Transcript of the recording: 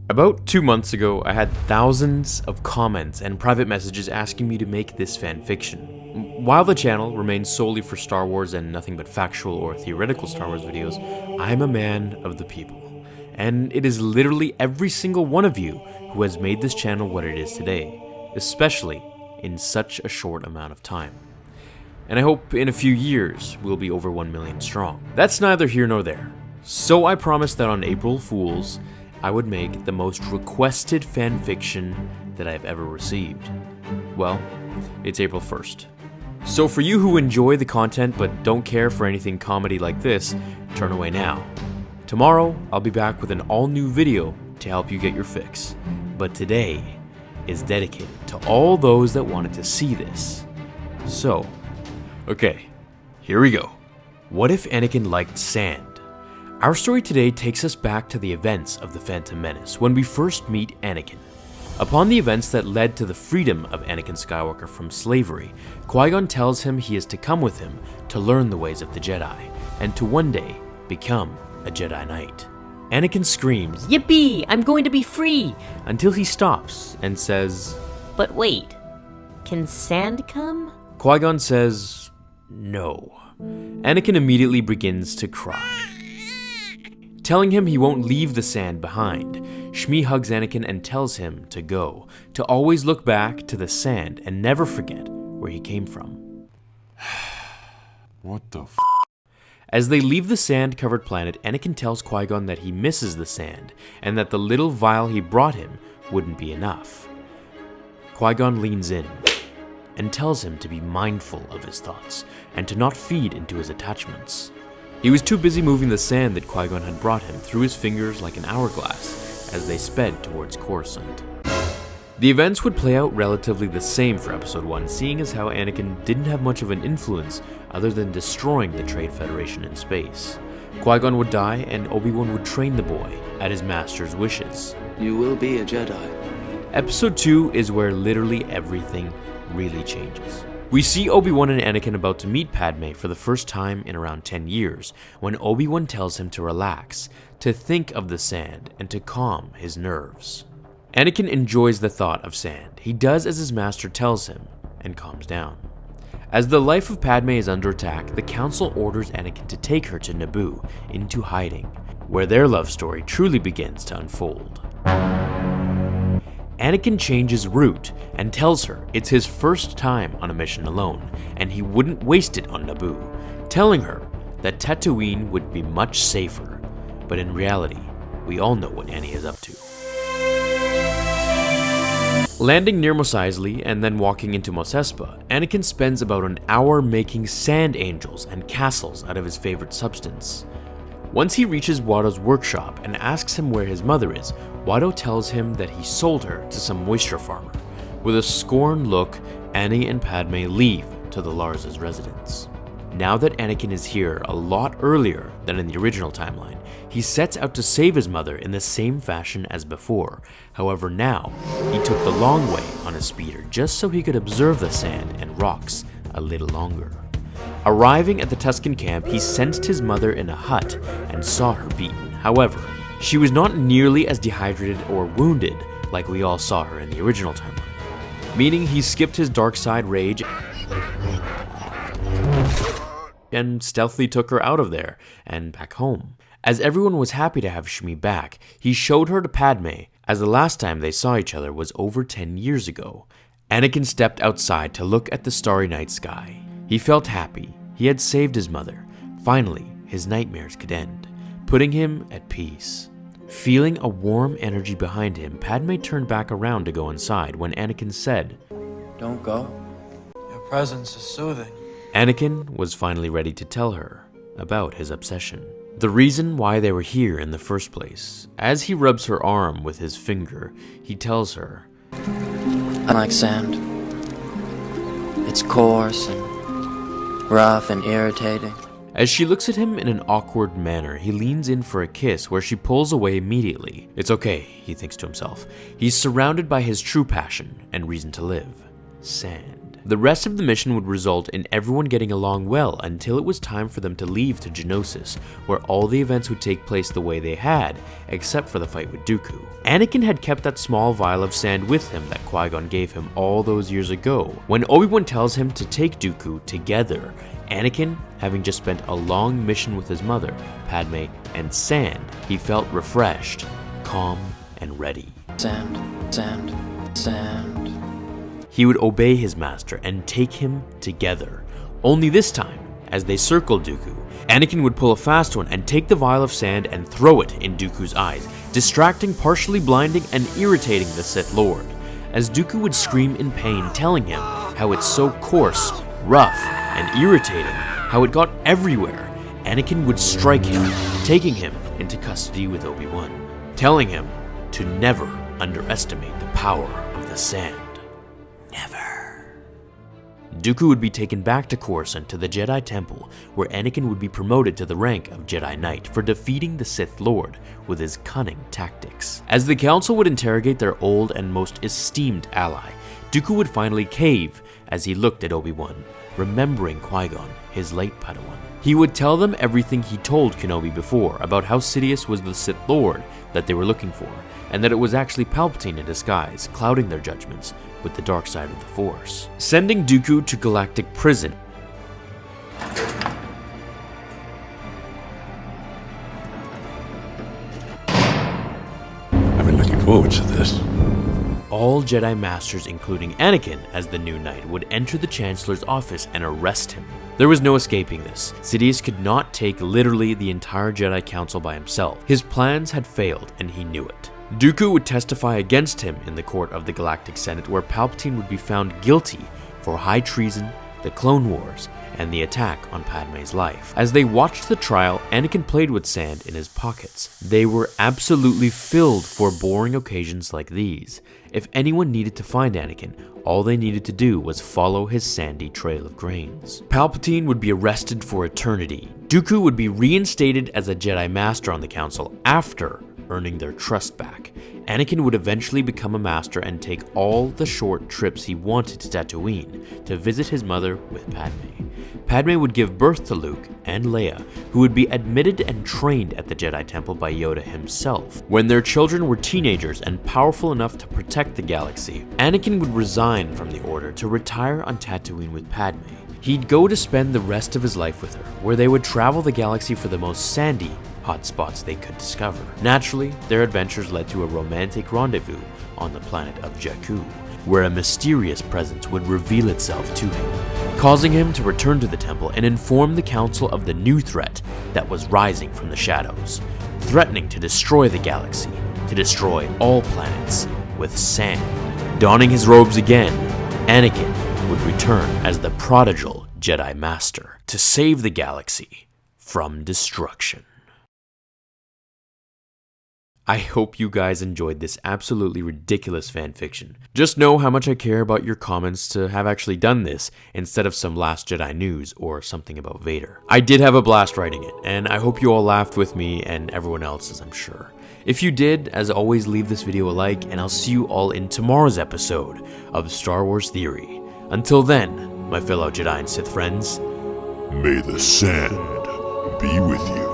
About 2 months ago, I had thousands of comments and private messages asking me to make this fanfiction. While the channel remains solely for Star Wars and nothing but factual or theoretical Star Wars videos, I'm a man of the people. And it is literally every single one of you who has made this channel what it is today, especially in such a short amount of time. And I hope in a few years we'll be over 1 million strong. That's neither here nor there. So I promised that on April Fools, I would make the most requested fanfiction that I've ever received. Well, it's April 1st. So for you who enjoy the content but don't care for anything comedy like this, turn away now. Tomorrow, I'll be back with an all-new video to help you get your fix. But today is dedicated to all those that wanted to see this. So, okay, here we go. What if Anakin liked sand? Our story today takes us back to the events of the Phantom Menace, when we first meet Anakin. Upon the events that led to the freedom of Anakin Skywalker from slavery, Qui-Gon tells him he is to come with him to learn the ways of the Jedi, and to one day become a Jedi Knight. Anakin screams, "Yippee! I'm going to be free!" until he stops and says, But wait, can sand come? Qui-Gon says, no. Anakin immediately begins to cry. Telling him he won't leave the sand behind, Shmi hugs Anakin and tells him to go, to always look back to the sand and never forget where he came from. What the f***? As they leave the sand-covered planet, Anakin tells Qui-Gon that he misses the sand, and that the little vial he brought him wouldn't be enough. Qui-Gon leans in and tells him to be mindful of his thoughts, and to not feed into his attachments. He was too busy moving the sand that Qui-Gon had brought him through his fingers like an hourglass as they sped towards Coruscant. The events would play out relatively the same for Episode 1, seeing as how Anakin didn't have much of an influence other than destroying the Trade Federation in space. Qui-Gon would die and Obi-Wan would train the boy at his master's wishes. You will be a Jedi. Episode 2 is where literally everything really changes. We see Obi-Wan and Anakin about to meet Padme for the first time in around 10 years, when Obi-Wan tells him to relax, to think of the sand, and to calm his nerves. Anakin enjoys the thought of sand. He does as his master tells him, and calms down. As the life of Padme is under attack, the Council orders Anakin to take her to Naboo, into hiding, where their love story truly begins to unfold. Anakin changes route and tells her it's his first time on a mission alone, and he wouldn't waste it on Naboo, telling her that Tatooine would be much safer. But in reality, we all know what Annie is up to. Landing near Mos Eisley and then walking into Mos Espa, Anakin spends about an hour making sand angels and castles out of his favorite substance. Once he reaches Watto's workshop and asks him where his mother is, Watto tells him that he sold her to some moisture farmer. With a scorned look, Annie and Padme leave to the Lars' residence. Now that Anakin is here a lot earlier than in the original timeline, he sets out to save his mother in the same fashion as before. However, now, he took the long way on his speeder just so he could observe the sand and rocks a little longer. Arriving at the Tusken camp, he sensed his mother in a hut and saw her beaten. However, she was not nearly as dehydrated or wounded like we all saw her in the original timeline, meaning he skipped his dark side rage and stealthily took her out of there and back home. As everyone was happy to have Shmi back, he showed her to Padme, as the last time they saw each other was over 10 years ago. Anakin stepped outside to look at the starry night sky. He felt happy. He had saved his mother. Finally, his nightmares could end, putting him at peace. Feeling a warm energy behind him, Padme turned back around to go inside when Anakin said, Don't go. Your presence is soothing. Anakin was finally ready to tell her about his obsession. The reason why they were here in the first place. As he rubs her arm with his finger, he tells her, I like sand. It's coarse and rough and irritating. As she looks at him in an awkward manner, he leans in for a kiss where she pulls away immediately. It's okay, he thinks to himself. He's surrounded by his true passion and reason to live. Sand. The rest of the mission would result in everyone getting along well until it was time for them to leave to Geonosis, where all the events would take place the way they had, except for the fight with Dooku. Anakin had kept that small vial of sand with him that Qui-Gon gave him all those years ago. When Obi-Wan tells him to take Dooku together, Anakin, having just spent a long mission with his mother, Padme, and sand, he felt refreshed, calm, and ready. Sand, sand, sand. He would obey his master and take him together. Only this time, as they circled Dooku, Anakin would pull a fast one and take the vial of sand and throw it in Dooku's eyes, distracting, partially blinding, and irritating the Sith Lord. As Dooku would scream in pain, telling him how it's so coarse, rough, and irritating, how it got everywhere, Anakin would strike him, taking him into custody with Obi-Wan, telling him to never underestimate the power of the sand. Never. Dooku would be taken back to Coruscant to the Jedi Temple, where Anakin would be promoted to the rank of Jedi Knight for defeating the Sith Lord with his cunning tactics. As the Council would interrogate their old and most esteemed ally, Dooku would finally cave as he looked at Obi-Wan, remembering Qui-Gon, his late Padawan. He would tell them everything he told Kenobi before about how Sidious was the Sith Lord that they were looking for, and that it was actually Palpatine in disguise, clouding their judgments with the dark side of the Force. Sending Dooku to galactic prison. I've been looking forward to this. All Jedi Masters, including Anakin as the new knight, would enter the Chancellor's office and arrest him. There was no escaping this. Sidious could not take literally the entire Jedi Council by himself. His plans had failed, and he knew it. Dooku would testify against him in the court of the Galactic Senate, where Palpatine would be found guilty for high treason, the Clone Wars, and the attack on Padme's life. As they watched the trial, Anakin played with sand in his pockets. They were absolutely filled for boring occasions like these. If anyone needed to find Anakin, all they needed to do was follow his sandy trail of grains. Palpatine would be arrested for eternity. Dooku would be reinstated as a Jedi Master on the Council after earning their trust back. Anakin would eventually become a master and take all the short trips he wanted to Tatooine to visit his mother with Padme. Padme would give birth to Luke and Leia, who would be admitted and trained at the Jedi Temple by Yoda himself. When their children were teenagers and powerful enough to protect the galaxy, Anakin would resign from the Order to retire on Tatooine with Padme. He'd go to spend the rest of his life with her, where they would travel the galaxy for the most sandy hotspots they could discover. Naturally, their adventures led to a romantic rendezvous on the planet of Jakku, where a mysterious presence would reveal itself to him, causing him to return to the temple and inform the Council of the new threat that was rising from the shadows, threatening to destroy the galaxy, to destroy all planets with sand. Donning his robes again, Anakin would return as the prodigal Jedi Master to save the galaxy from destruction. I hope you guys enjoyed this absolutely ridiculous fanfiction. Just know how much I care about your comments to have actually done this instead of some Last Jedi news or something about Vader. I did have a blast writing it, and I hope you all laughed with me and everyone else, as I'm sure. If you did, as always, leave this video a like, and I'll see you all in tomorrow's episode of Star Wars Theory. Until then, my fellow Jedi and Sith friends, May the sand be with you.